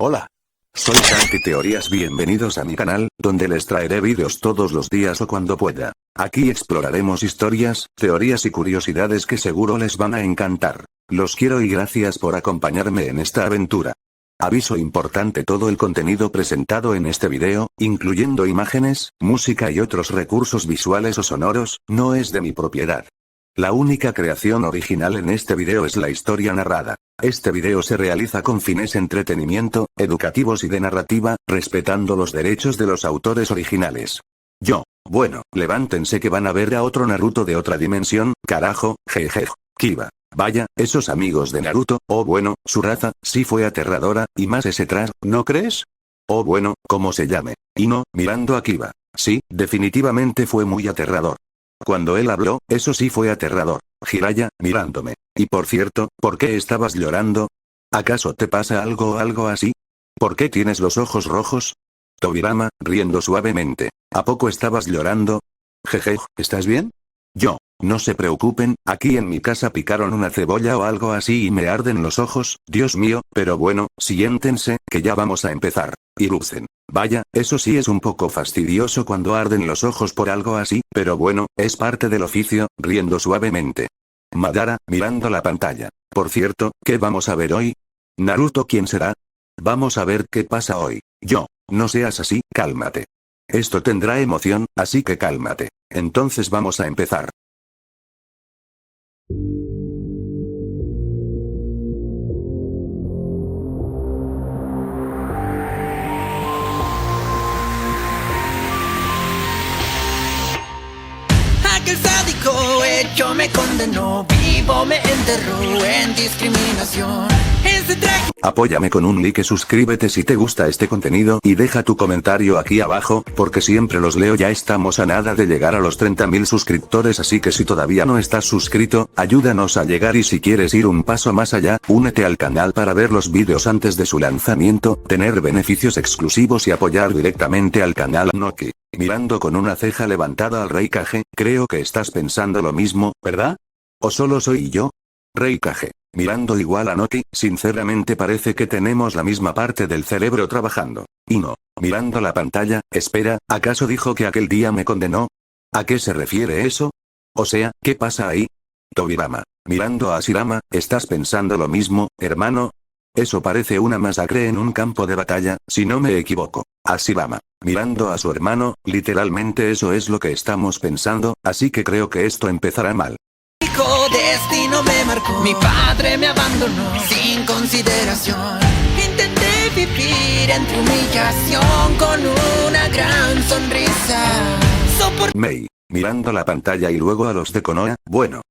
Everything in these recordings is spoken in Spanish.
Hola. Soy Santi Teorías, bienvenidos a mi canal, donde les traeré vídeos todos los días o cuando pueda. Aquí exploraremos historias, teorías y curiosidades que seguro les van a encantar. Los quiero y gracias por acompañarme en esta aventura. Aviso importante: todo el contenido presentado en este video, incluyendo imágenes, música y otros recursos visuales o sonoros, no es de mi propiedad. La única creación original en este video es la historia narrada. Este video se realiza con fines entretenimiento, educativos y de narrativa, respetando los derechos de los autores originales. Bueno, levántense que van a ver a otro Naruto de otra dimensión, carajo, jeje. Kiba. Vaya, esos amigos de Naruto, bueno, su raza, sí fue aterradora, y más ese tras, ¿no crees? Bueno, ¿cómo se llame? Ino, mirando a Kiba. Sí, definitivamente fue muy aterrador. Cuando él habló, eso sí fue aterrador. Jiraiya, mirándome. Y por cierto, ¿por qué estabas llorando? ¿Acaso te pasa algo o algo así? ¿Por qué tienes los ojos rojos? Tobirama, riendo suavemente. ¿A poco estabas llorando? Jeje, ¿estás bien? No se preocupen, aquí en mi casa picaron una cebolla o algo así y me arden los ojos, Dios mío, pero bueno, siéntense, que ya vamos a empezar. Hiruzen. Vaya, eso sí es un poco fastidioso cuando arden los ojos por algo así, pero bueno, es parte del oficio, riendo suavemente. Madara, mirando la pantalla. Por cierto, ¿qué vamos a ver hoy? Naruto, ¿quién será? Vamos a ver qué pasa hoy. No seas así, cálmate. Esto tendrá emoción, así que cálmate. Entonces vamos a empezar. Aquel sádico hecho me condenó, vivo me enterró en discriminación. Ese traje. Apóyame con un like, suscríbete si te gusta este contenido y deja tu comentario aquí abajo, porque siempre los leo. Ya estamos a nada de llegar a los 30.000 suscriptores, así que si todavía no estás suscrito, ayúdanos a llegar, y si quieres ir un paso más allá, únete al canal para ver los vídeos antes de su lanzamiento, tener beneficios exclusivos y apoyar directamente al canal. Noki. Mirando con una ceja levantada al Rey Kage, creo que estás pensando lo mismo, ¿verdad? ¿O solo soy yo? Rey Kage. Mirando igual a Noki, sinceramente parece que tenemos la misma parte del cerebro trabajando. Ino. Mirando la pantalla, espera, ¿acaso dijo que aquel día me condenó? ¿A qué se refiere eso? O sea, ¿qué pasa ahí? Tobirama. Mirando a Hashirama, ¿estás pensando lo mismo, hermano? Eso parece una masacre en un campo de batalla, si no me equivoco. Hashirama. Mirando a su hermano, literalmente eso es lo que estamos pensando, así que creo que esto empezará mal. Destino me marcó, mi padre me abandonó sin consideración. Intenté vivir entre humillación con una gran sonrisa. Mei. Mirando la pantalla y luego a los de Konoha, bueno,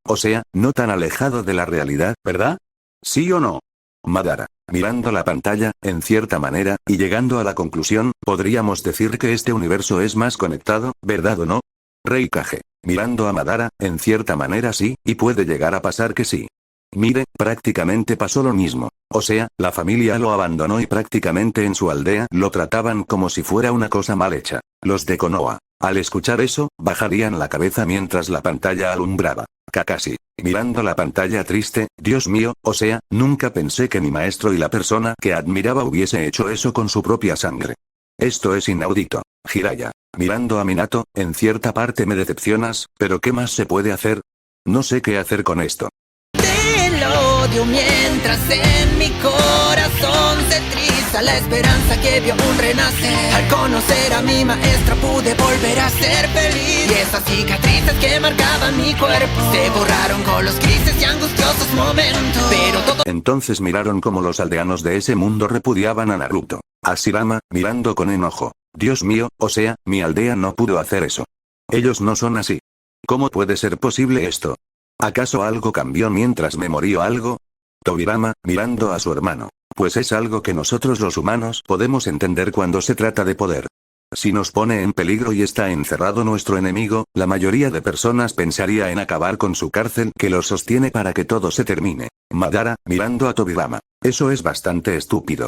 o sea, no tan alejado de la realidad, ¿verdad? ¿Sí o no? Madara. Mirando la pantalla, en cierta manera, y llegando a la conclusión, podríamos decir que este universo es más conectado, ¿verdad o no? Rey Kage. Mirando a Madara, en cierta manera sí, y puede llegar a pasar que sí. Mire, prácticamente pasó lo mismo. O sea, la familia lo abandonó y prácticamente en su aldea lo trataban como si fuera una cosa mal hecha. Los de Konoha, al escuchar eso, bajarían la cabeza mientras la pantalla alumbraba. Kakashi. Mirando la pantalla triste, Dios mío, o sea, nunca pensé que mi maestro y la persona que admiraba hubiese hecho eso con su propia sangre. Esto es inaudito. Jiraiya. Mirando a Minato, en cierta parte me decepcionas, pero ¿qué más se puede hacer? No sé qué hacer con esto. Del odio mientras en mi corazón se triza la esperanza que vio un renacer. Al conocer a mi maestra pude volver a ser feliz. Y esas cicatrices que marcaban mi cuerpo se borraron con los grises y angustiosos momentos. Pero todo. Entonces miraron como los aldeanos de ese mundo repudiaban a Naruto. Hashirama, mirando con enojo. Dios mío, o sea, mi aldea no pudo hacer eso. Ellos no son así. ¿Cómo puede ser posible esto? ¿Acaso algo cambió mientras me morí o algo? Tobirama, mirando a su hermano. Pues es algo que nosotros los humanos podemos entender cuando se trata de poder. Si nos pone en peligro y está encerrado nuestro enemigo, la mayoría de personas pensaría en acabar con su cárcel que lo sostiene para que todo se termine. Madara, mirando a Tobirama. Eso es bastante estúpido.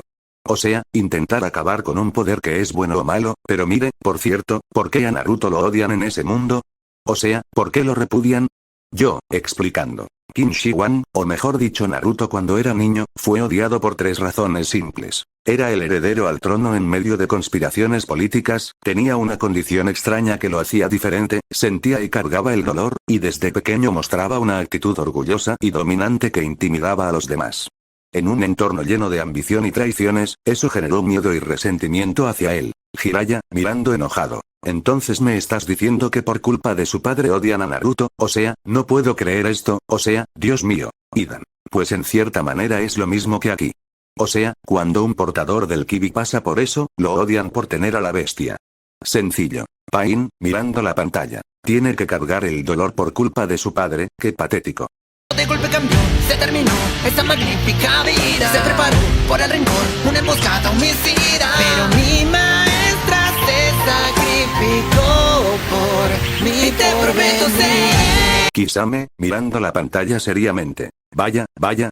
O sea, intentar acabar con un poder que es bueno o malo, pero mire, por cierto, ¿por qué a Naruto lo odian en ese mundo? O sea, ¿por qué lo repudian? Explicando. Qin Shi Huang, o mejor dicho Naruto cuando era niño, fue odiado por 3 razones simples. Era el heredero al trono en medio de conspiraciones políticas, tenía una condición extraña que lo hacía diferente, sentía y cargaba el dolor, y desde pequeño mostraba una actitud orgullosa y dominante que intimidaba a los demás. En un entorno lleno de ambición y traiciones, eso generó miedo y resentimiento hacia él. Jiraiya, mirando enojado. Entonces me estás diciendo que por culpa de su padre odian a Naruto, o sea, no puedo creer esto, o sea, Dios mío, Idan. Pues en cierta manera es lo mismo que aquí. O sea, cuando un portador del Kibi pasa por eso, lo odian por tener a la bestia. Sencillo. Pain, mirando la pantalla. Tiene que cargar el dolor por culpa de su padre, qué patético. De golpe cambió, se terminó esta magnífica vida. Se preparó por el rencor, una emboscada homicida. Pero mi maestra se sacrificó por mí, te prometo ser. Kisame, mirando la pantalla seriamente. Vaya,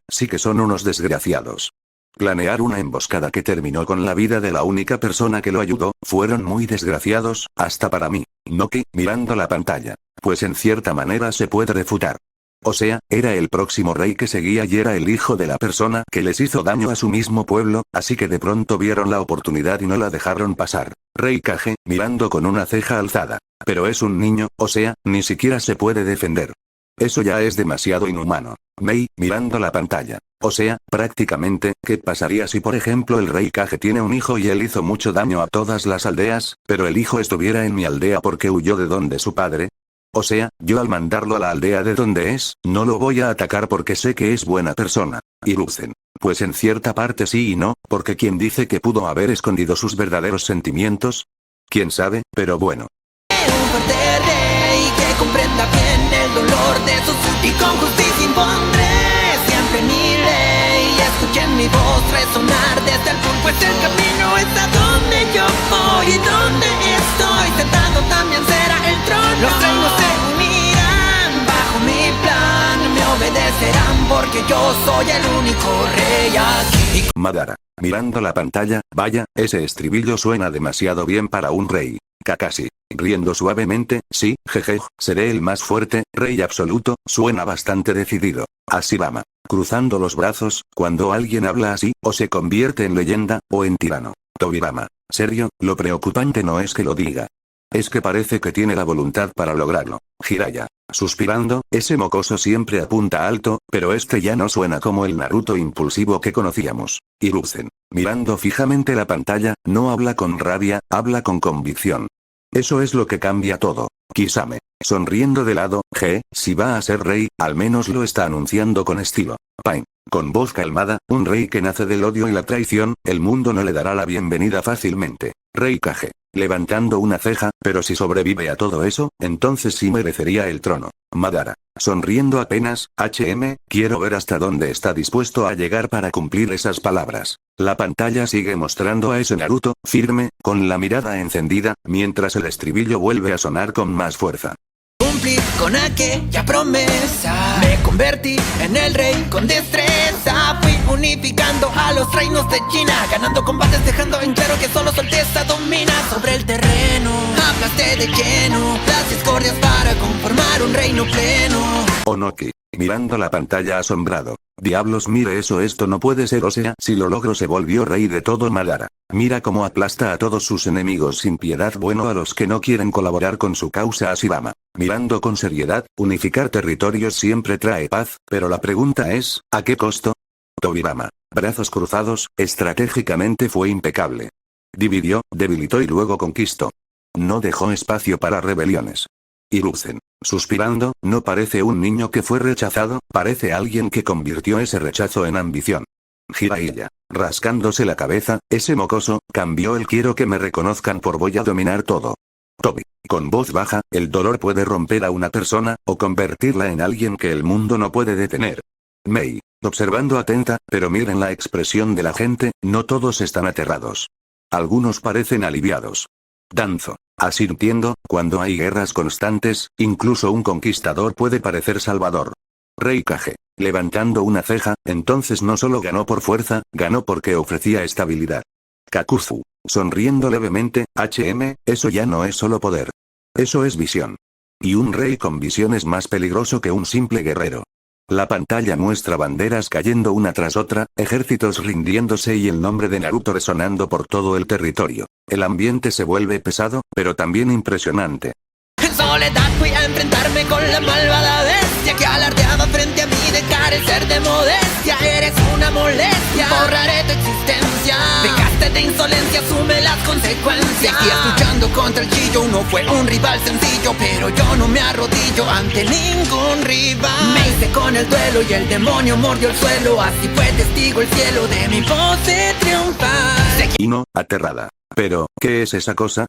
sí que son unos desgraciados. Planear una emboscada que terminó con la vida de la única persona que lo ayudó, fueron muy desgraciados, hasta para mí. Noki, mirando la pantalla. Pues en cierta manera se puede refutar. O sea, era el próximo rey que seguía y era el hijo de la persona que les hizo daño a su mismo pueblo, así que de pronto vieron la oportunidad y no la dejaron pasar. Rey Kage, mirando con una ceja alzada. Pero es un niño, o sea, ni siquiera se puede defender. Eso ya es demasiado inhumano. Mei, mirando la pantalla. O sea, prácticamente, ¿qué pasaría si por ejemplo el rey Kage tiene un hijo y él hizo mucho daño a todas las aldeas, pero el hijo estuviera en mi aldea porque huyó de donde su padre? O sea, yo al mandarlo a la aldea de donde es, no lo voy a atacar porque sé que es buena persona. Hiruzen. Pues en cierta parte sí y no, porque ¿quién dice que pudo haber escondido sus verdaderos sentimientos? ¿Quién sabe? Pero bueno. Un fuerte rey que comprenda bien el dolor de sus y con justicia impondré siempre mi ley. Escuchen mi voz resonar desde el pulpo, pues el camino es a donde yo voy y donde estoy sentado también será el trono. Los reinos se unirán bajo mi plan, me obedecerán porque yo soy el único rey aquí. Madara. Mirando la pantalla, vaya, ese estribillo suena demasiado bien para un rey. Kakashi. Riendo suavemente, sí, jeje, seré el más fuerte, rey absoluto, suena bastante decidido. Ashirama. Cruzando los brazos, cuando alguien habla así, o se convierte en leyenda, o en tirano. Tobirama. Serio, lo preocupante no es que lo diga. Es que parece que tiene la voluntad para lograrlo. Jiraiya. Suspirando, ese mocoso siempre apunta alto, pero este ya no suena como el Naruto impulsivo que conocíamos. Hiruzen. Mirando fijamente la pantalla, no habla con rabia, habla con convicción. Eso es lo que cambia todo. Kisame. Sonriendo de lado, si va a ser rey, al menos lo está anunciando con estilo. Pain. Con voz calmada, un rey que nace del odio y la traición, el mundo no le dará la bienvenida fácilmente. Rey Kage. Levantando una ceja, pero si sobrevive a todo eso, entonces sí merecería el trono. Madara. Sonriendo apenas, quiero ver hasta dónde está dispuesto a llegar para cumplir esas palabras. La pantalla sigue mostrando a ese Naruto, firme, con la mirada encendida, mientras el estribillo vuelve a sonar con más fuerza. Cumplí con aquella promesa, me convertí en el rey con destreza. Fui unificando a los reinos de China, ganando combates dejando en claro que solo su alteza domina sobre el terreno. Hablaste de lleno las discordias para conformar un reino pleno. Onoki. Mirando la pantalla asombrado. Diablos, mire eso, esto no puede ser, o sea, si lo logro se volvió rey de todo Madara. Mira cómo aplasta a todos sus enemigos sin piedad, bueno, a los que no quieren colaborar con su causa. Ashirama. Mirando con seriedad, unificar territorios siempre trae paz, pero la pregunta es, ¿a qué costo? Tobirama. Brazos cruzados, estratégicamente fue impecable. Dividió, debilitó y luego conquistó. No dejó espacio para rebeliones. Hiruzen. Suspirando, no parece un niño que fue rechazado, parece alguien que convirtió ese rechazo en ambición. Jiraiya. Rascándose la cabeza, ese mocoso, cambió el quiero que me reconozcan por voy a dominar todo. Tobi. Con voz baja, el dolor puede romper a una persona, o convertirla en alguien que el mundo no puede detener. Mei. Observando atenta, pero miren la expresión de la gente, no todos están aterrados. Algunos parecen aliviados. Danzo. Asintiendo, cuando hay guerras constantes, incluso un conquistador puede parecer salvador. Rey Kage. Levantando una ceja, entonces no solo ganó por fuerza, ganó porque ofrecía estabilidad. Kakuzu. Sonriendo levemente, eso ya no es solo poder. Eso es visión. Y un rey con visión es más peligroso que un simple guerrero. La pantalla muestra banderas cayendo una tras otra, ejércitos rindiéndose y el nombre de Naruto resonando por todo el territorio. El ambiente se vuelve pesado, pero también impresionante. En soledad fui a enfrentarme con la malvada bestia que alardeaba frente a mí de carecer de modestia. Eres una molestia, borraré tu existencia. Dejaste de insolencia, asume las consecuencias. Seguías luchando contra el chillo, no fue un rival sencillo, pero yo no me arrodillo ante ningún rival. Me hice con el duelo y el demonio mordió el suelo. Así fue testigo el cielo de mi voz de triunfar. Ino, aterrada. Pero, ¿qué es esa cosa?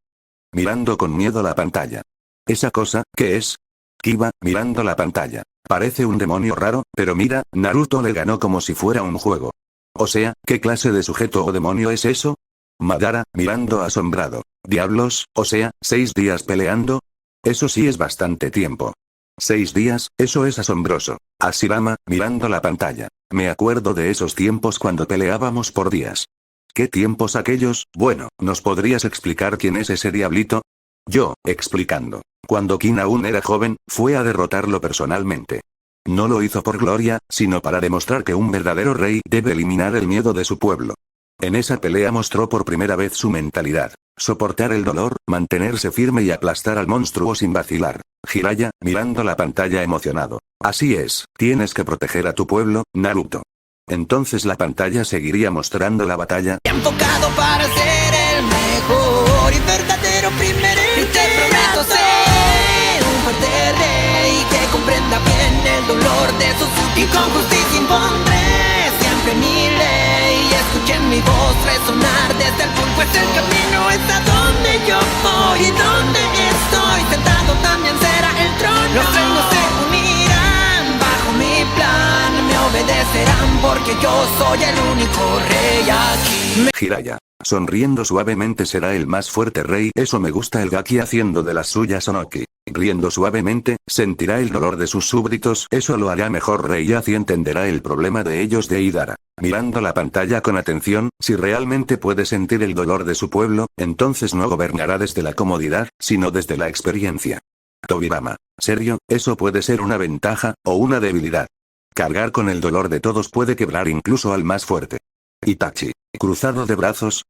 Mirando con miedo la pantalla. ¿Esa cosa, qué es? Kiba, mirando la pantalla. Parece un demonio raro, pero mira, Naruto le ganó como si fuera un juego. O sea, ¿qué clase de sujeto o demonio es eso? Madara, mirando asombrado. Diablos, o sea, 6 días peleando. Eso sí es bastante tiempo. 6 días, eso es asombroso. Hashirama, mirando la pantalla. Me acuerdo de esos tiempos cuando peleábamos por días. ¿Qué tiempos aquellos? Bueno, ¿nos podrías explicar quién es ese diablito? Yo, explicando. Cuando Kin aún era joven, fue a derrotarlo personalmente. No lo hizo por gloria, sino para demostrar que un verdadero rey debe eliminar el miedo de su pueblo. En esa pelea mostró por primera vez su mentalidad. Soportar el dolor, mantenerse firme y aplastar al monstruo sin vacilar. Jiraiya, mirando la pantalla emocionado. Así es, tienes que proteger a tu pueblo, Naruto. Entonces la pantalla seguiría mostrando la batalla. Enfocado para ser el mejor y verdadero primero. Y te prometo ser un fuerte rey que comprenda bien el dolor de sus súbditos. Y con justicia impondré siempre mi ley. Escuchen mi voz resonar desde el pulpo. Pues el camino es a donde yo voy y donde estoy sentado también será el trono. Los reinos se unirán bajo mi plan. Me obedecerán porque yo soy el único rey aquí. Jiraiya, sonriendo suavemente será el más fuerte rey. Eso me gusta. El Gaki haciendo de las suyas Onoki. Riendo suavemente, sentirá el dolor de sus súbditos. Eso lo hará mejor rey y así entenderá el problema de ellos de Idara. Mirando la pantalla con atención, si realmente puede sentir el dolor de su pueblo, entonces no gobernará desde la comodidad, sino desde la experiencia. Tobirama, ¿serio? Eso puede ser una ventaja, o una debilidad. Cargar con el dolor de todos puede quebrar incluso al más fuerte. Itachi, cruzado de brazos,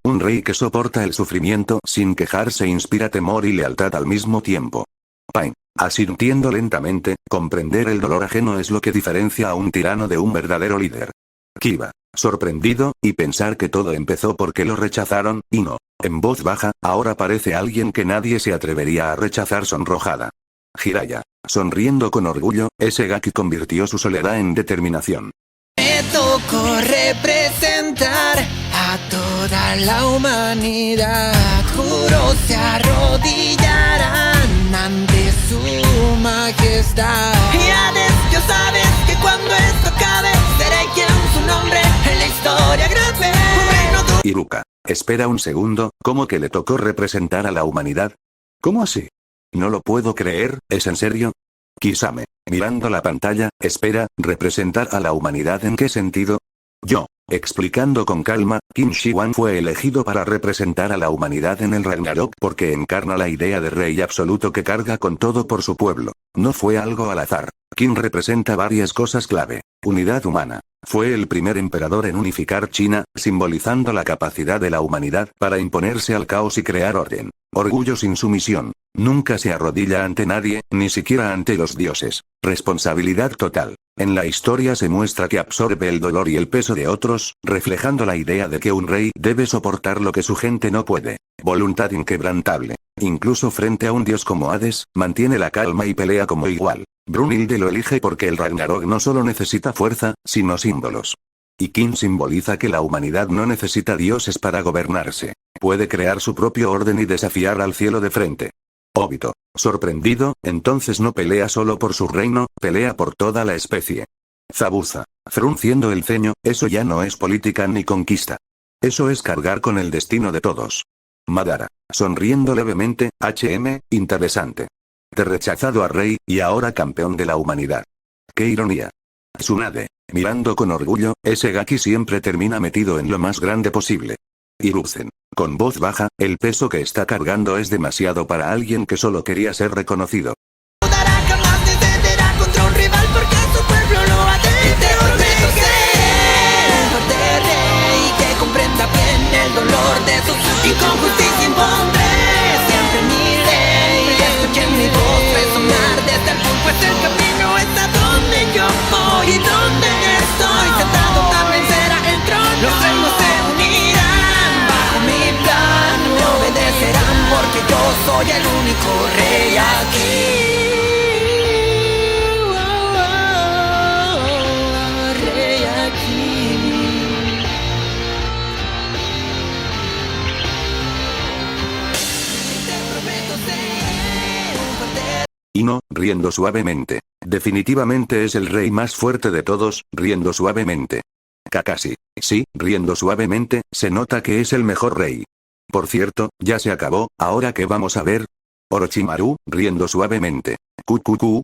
un rey que soporta el sufrimiento sin quejarse inspira temor y lealtad al mismo tiempo. Pain, asintiendo lentamente, comprender el dolor ajeno es lo que diferencia a un tirano de un verdadero líder. Kiba, sorprendido, y pensar que todo empezó porque lo rechazaron, y no. En voz baja, ahora parece alguien que nadie se atrevería a rechazar sonrojada. Jiraiya, sonriendo con orgullo, ese Gaki convirtió su soledad en determinación. Me tocó representar a toda la humanidad. Juro se arrodillarán ante su majestad. Y Hades, yo sabes que cuando esto acabe, seré quien su nombre en la historia grave. Iruka, espera un segundo, ¿cómo que le tocó representar a la humanidad? ¿Cómo así? No lo puedo creer, ¿es en serio? Kisame, mirando la pantalla, espera, ¿representar a la humanidad en qué sentido? Yo, explicando con calma, Kim Shi-wan fue elegido para representar a la humanidad en el Ragnarok porque encarna la idea de rey absoluto que carga con todo por su pueblo. No fue algo al azar. Kim representa varias cosas clave. Unidad humana. Fue el primer emperador en unificar China, simbolizando la capacidad de la humanidad para imponerse al caos y crear orden. Orgullo sin sumisión. Nunca se arrodilla ante nadie, ni siquiera ante los dioses. Responsabilidad total. En la historia se muestra que absorbe el dolor y el peso de otros, reflejando la idea de que un rey debe soportar lo que su gente no puede. Voluntad inquebrantable. Incluso frente a un dios como Hades, mantiene la calma y pelea como igual. Brunhilde lo elige porque el Ragnarok no solo necesita fuerza, sino símbolos. Y Kim simboliza que la humanidad no necesita dioses para gobernarse. Puede crear su propio orden y desafiar al cielo de frente. Obito, sorprendido, entonces no pelea solo por su reino, pelea por toda la especie. Zabuza, frunciendo el ceño, eso ya no es política ni conquista. Eso es cargar con el destino de todos. Madara, sonriendo levemente, interesante. De rechazado a rey, y ahora campeón de la humanidad. ¡Qué ironía! Tsunade, mirando con orgullo, ese Gaki siempre termina metido en lo más grande posible. Hiruzen, con voz baja, el peso que está cargando es demasiado para alguien que solo quería ser reconocido. Jamás descenderá contra un rival porque su el dolor de sus y con justicia impondré siempre mi ley. Escuchen mi voz resonar desde el pulpo, es el camino, es a donde yo voy y donde estoy sentado también será el trono. Los reinos se unirán bajo mi plan, me obedecerán porque yo soy el único rey aquí. Ino, riendo suavemente. Definitivamente es el rey más fuerte de todos, riendo suavemente. Kakashi. Sí, riendo suavemente, se nota que es el mejor rey. Por cierto, ya se acabó, ¿ahora qué vamos a ver? Orochimaru, riendo suavemente.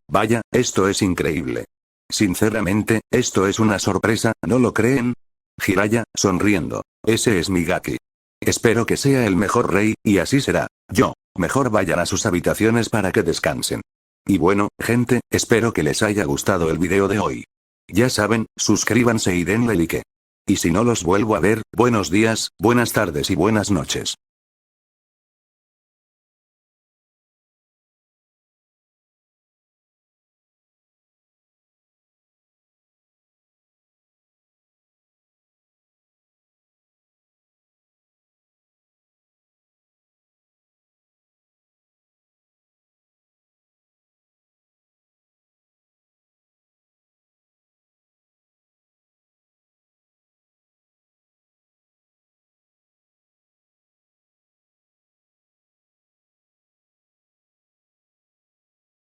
Vaya, esto es increíble. Sinceramente, esto es una sorpresa, ¿no lo creen? Jiraiya, sonriendo. Ese es Migaki. Espero que sea el mejor rey, y así será. Mejor vayan a sus habitaciones para que descansen. Y bueno, gente, espero que les haya gustado el video de hoy. Ya saben, suscríbanse y denle like. Y si no los vuelvo a ver, buenos días, buenas tardes y buenas noches.